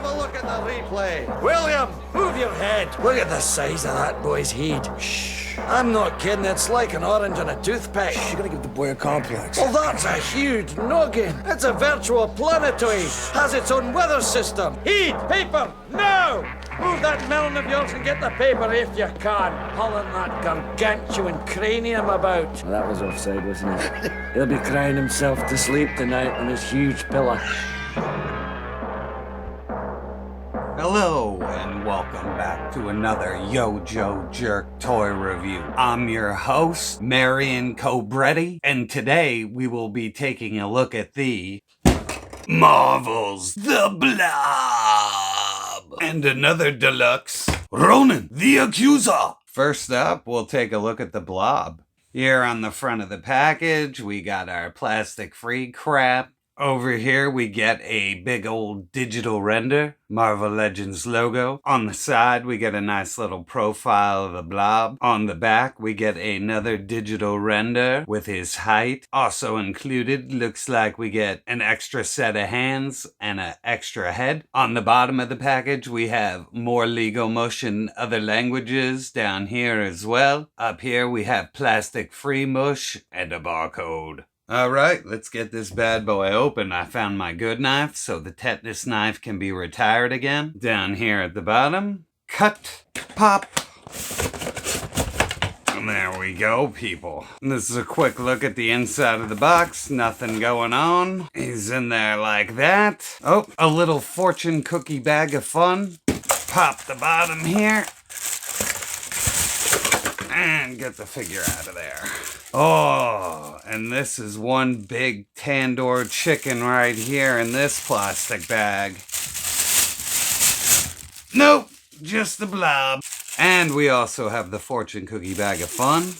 have a look at the replay. William, move your head. Look at the size of that boy's head. Shh. I'm not kidding, it's like an orange on a toothpick. You're gonna give the boy a complex. Well, that's a huge noggin. It's a virtual planetoid. Has its own weather system. Heat, paper, now! Move that melon of yours and get the paper if you can. Hauling that gargantuan cranium about. Well, that was offside, wasn't it? He'll be crying himself to sleep tonight on his huge pillow. Hello and welcome back to another Yo Joe Jerk toy review. I'm your host, Marion Cobretti, and today we will be taking a look at the Marvel's The Blob and another deluxe, Ronan The Accuser. First up, we'll take a look at the Blob. Here on the front of the package, we got our plastic-free crap. Over here, we get a big old digital render, Marvel Legends logo. On the side, we get a nice little profile of the Blob. On the back, we get another digital render with his height. Also included, looks like we get an extra set of hands and an extra head. On the bottom of the package, we have more Lego Motion other languages down here as well. Up here, we have plastic-free mush and a barcode. Alright, let's get this bad boy open. I found my good knife, so the tetanus knife can be retired again. Down here at the bottom, cut, pop. And there we go, people. This is a quick look at the inside of the box. Nothing going on. He's in there like that. Oh, a little fortune cookie bag of fun. Pop the bottom here. And get the figure out of there. Oh, and this is one big tandoor chicken right here in this plastic bag. Nope, just the Blob. And we also have the fortune cookie bag of fun.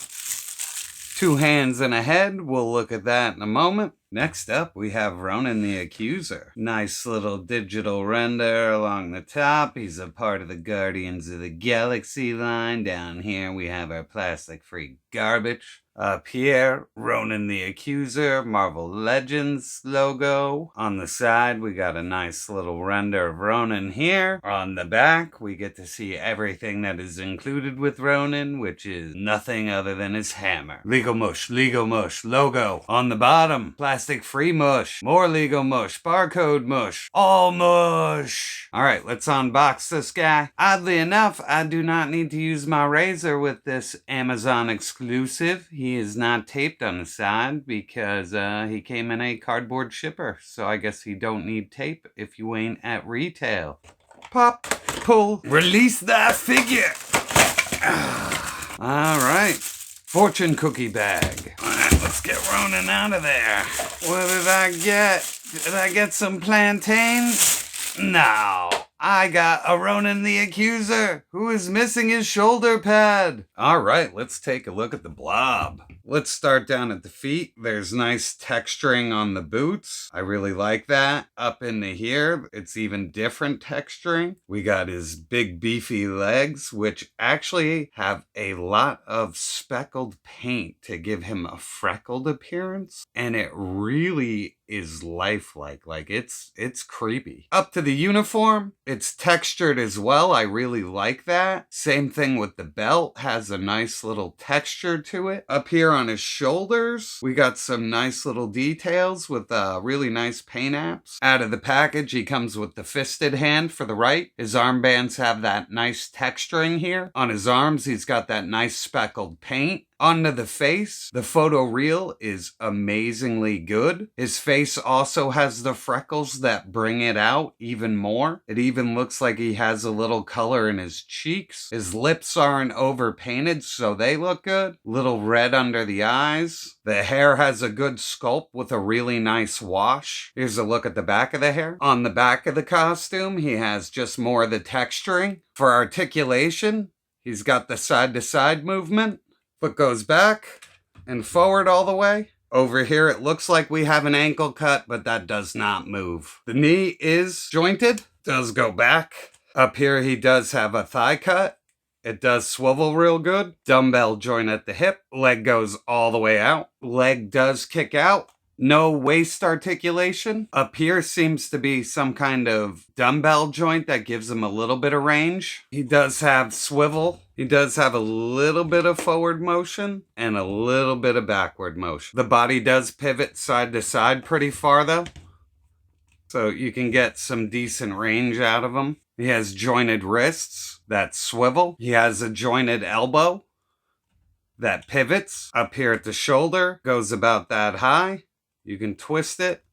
2 hands and a head. We'll look at that in a moment. Next up, we have Ronan The Accuser. Nice little digital render along the top. He's a part of the Guardians of the Galaxy line. Down here, we have our plastic-free garbage. Up here, Ronan The Accuser, Marvel Legends logo. On the side, we got a nice little render of Ronan here. On the back, we get to see everything that is included with Ronan, which is nothing other than his hammer. Lego Mush logo. On the bottom, plastic-free mush, more Lego Mush, barcode mush, all mush. Alright, let's unbox this guy. Oddly enough, I do not need to use my razor with this Amazon exclusive. He is not taped on the side because he came in a cardboard shipper. So I guess he don't need tape if you ain't at retail. Pop, pull, release that figure. Alright. Fortune cookie bag. Alright, let's get Ronan out of there. What did I get? Did I get some plantains? No. I got a Ronan the Accuser who is missing his shoulder pad. Alright, let's take a look at the Blob. Let's start down at the feet. There's nice texturing on the boots. I really like that. Up into here, it's even different texturing. We got his big beefy legs, which actually have a lot of speckled paint to give him a freckled appearance. And it really is lifelike. Like it's creepy. Up to the uniform, it's textured as well. I really like that. Same thing with the belt, has a nice little texture to it. Up here on his shoulders, we got some nice little details with really nice paint apps. Out of the package, he comes with the fisted hand for the right. His armbands have that nice texturing here. On his arms, he's got that nice speckled paint. Onto the face, the photo reel is amazingly good. His face also has the freckles that bring it out even more. It even looks like he has a little color in his cheeks. His lips aren't overpainted, so they look good. Little red under the eyes. The hair has a good sculpt with a really nice wash. Here's a look at the back of the hair. On the back of the costume, he has just more of the texturing. For articulation, he's got the side-to-side movement. Foot goes back and forward all the way. Over here, it looks like we have an ankle cut, but that does not move. The knee is jointed, does go back. Up here, he does have a thigh cut. It does swivel real good. Dumbbell joint at the hip. Leg goes all the way out. Leg does kick out. No waist articulation. Up here seems to be some kind of dumbbell joint that gives him a little bit of range. He does have swivel. He does have a little bit of forward motion and a little bit of backward motion. The body does pivot side to side pretty far though, so you can get some decent range out of him. He has jointed wrists that swivel. He has a jointed elbow that pivots up here at the shoulder, goes about that high. You can twist it,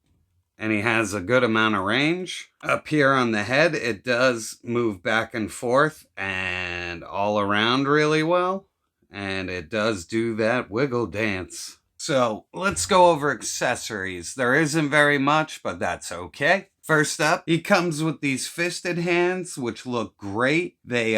and he has a good amount of range. Up here on the head, it does move back and forth and all around really well. And it does do that wiggle dance. So let's go over accessories. There isn't very much, but that's okay. First up, he comes with these fisted hands, which look great. They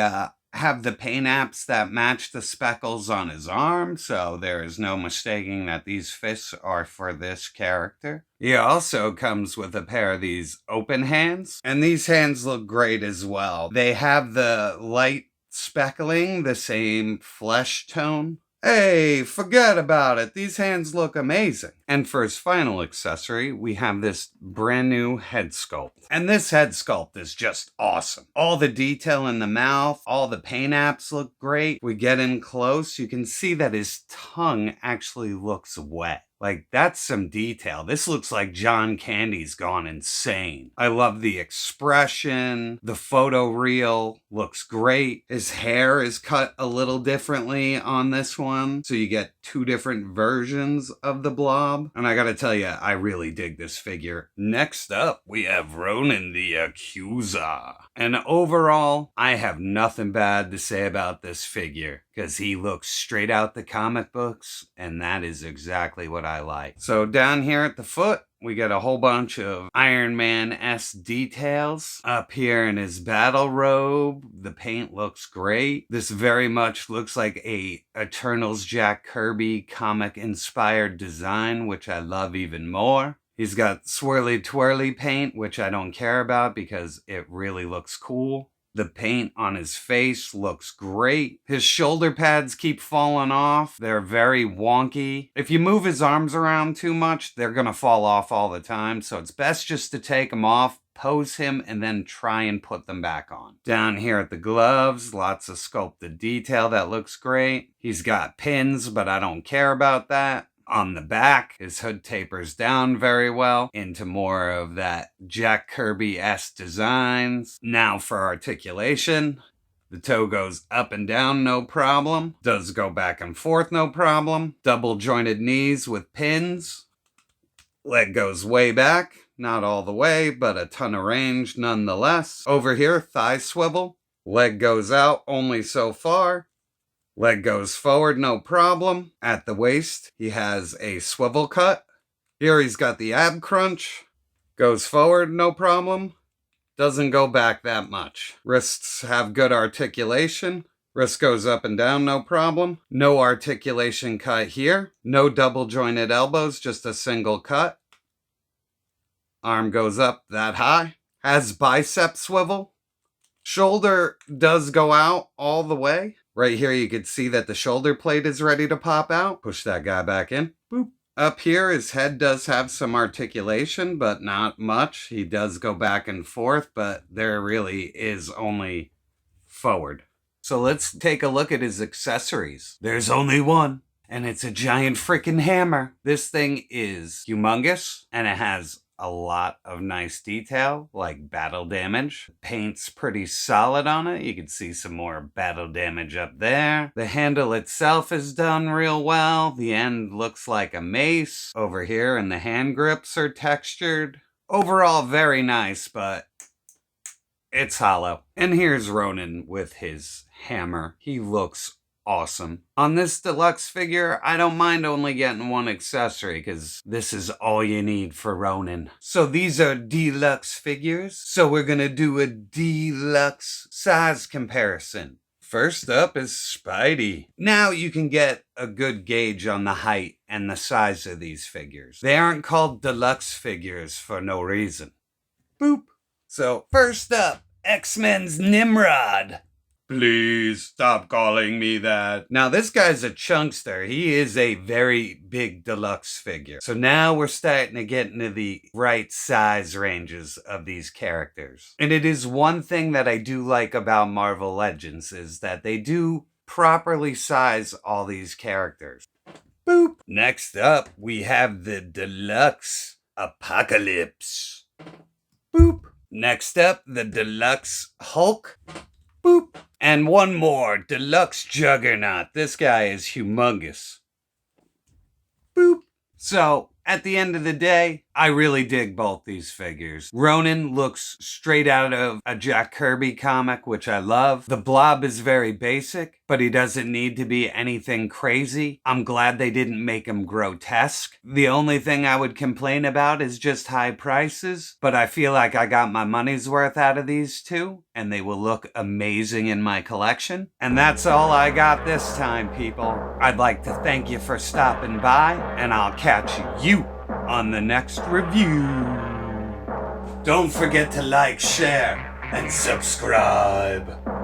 have the paint apps that match the speckles on his arm, so there is no mistaking that these fists are for this character. He also comes with a pair of these open hands, and these hands look great as well. They have the light speckling, the same flesh tone. Hey, forget about it. These hands look amazing. And for his final accessory, we have this brand new head sculpt. And this head sculpt is just awesome. All the detail in the mouth, all the paint apps look great. We get in close, you can see that his tongue actually looks wet. Like, that's some detail. This looks like John Candy's gone insane. I love the expression. The photo reel looks great. His hair is cut a little differently on this one, so you get two different versions of the Blob. And I gotta tell you, I really dig this figure. Next up, we have Ronan The Accuser. And overall, I have nothing bad to say about this figure, because he looks straight out the comic books, and that is exactly what I like. So down here at the foot, we get a whole bunch of Iron Man-esque details. Up here in his battle robe, the paint looks great. This very much looks like a Eternals Jack Kirby comic-inspired design, which I love even more. He's got swirly twirly paint, which I don't care about because it really looks cool. The paint on his face looks great. His shoulder pads keep falling off. They're very wonky. If you move his arms around too much, they're gonna fall off all the time. So it's best just to take them off, pose him, and then try and put them back on. Down here at the gloves, lots of sculpted detail that looks great. He's got pins, but I don't care about that. On the back, his hood tapers down very well into more of that Jack Kirby-esque designs. Now for articulation. The toe goes up and down, no problem. Does go back and forth, no problem. Double jointed knees with pins. Leg goes way back. Not all the way, but a ton of range nonetheless. Over here, thigh swivel. Leg goes out only so far. Leg goes forward, no problem. At the waist, he has a swivel cut. Here he's got the ab crunch. Goes forward, no problem. Doesn't go back that much. Wrists have good articulation. Wrist goes up and down, no problem. No articulation cut here. No double jointed elbows, just a single cut. Arm goes up that high. Has bicep swivel. Shoulder does go out all the way. Right here you can see that the shoulder plate is ready to pop out. Push that guy back in. Boop. Up here his head does have some articulation, but not much. He does go back and forth, but there really is only forward. So let's take a look at his accessories. There's only one, and it's a giant freaking hammer. This thing is humongous, and it has a lot of nice detail, like battle damage. Paint's pretty solid on it. You can see some more battle damage up there. The handle itself is done real well. The end looks like a mace over here, and the hand grips are textured. Overall, very nice, but it's hollow. And here's Ronan with his hammer. He looks awesome. On this deluxe figure, I don't mind only getting one accessory because this is all you need for Ronan. So these are deluxe figures. So we're gonna do a deluxe size comparison. First up is Spidey. Now you can get a good gauge on the height and the size of these figures. They aren't called deluxe figures for no reason. Boop. So first up, X-Men's Nimrod. Please stop calling me that. Now, this guy's a chunkster. He is a very big deluxe figure. So now we're starting to get into the right size ranges of these characters. And it is one thing that I do like about Marvel Legends is that they do properly size all these characters. Boop. Next up, we have the Deluxe Apocalypse. Boop. Next up, the Deluxe Hulk. Boop. And one more, Deluxe Juggernaut. This guy is humongous. Boop. So, at the end of the day, I really dig both these figures. Ronan looks straight out of a Jack Kirby comic, which I love. The Blob is very basic, but he doesn't need to be anything crazy. I'm glad they didn't make him grotesque. The only thing I would complain about is just high prices, but I feel like I got my money's worth out of these two, and they will look amazing in my collection. And that's all I got this time, people. I'd like to thank you for stopping by, and I'll catch you on the next review. Don't forget to like, share, and subscribe.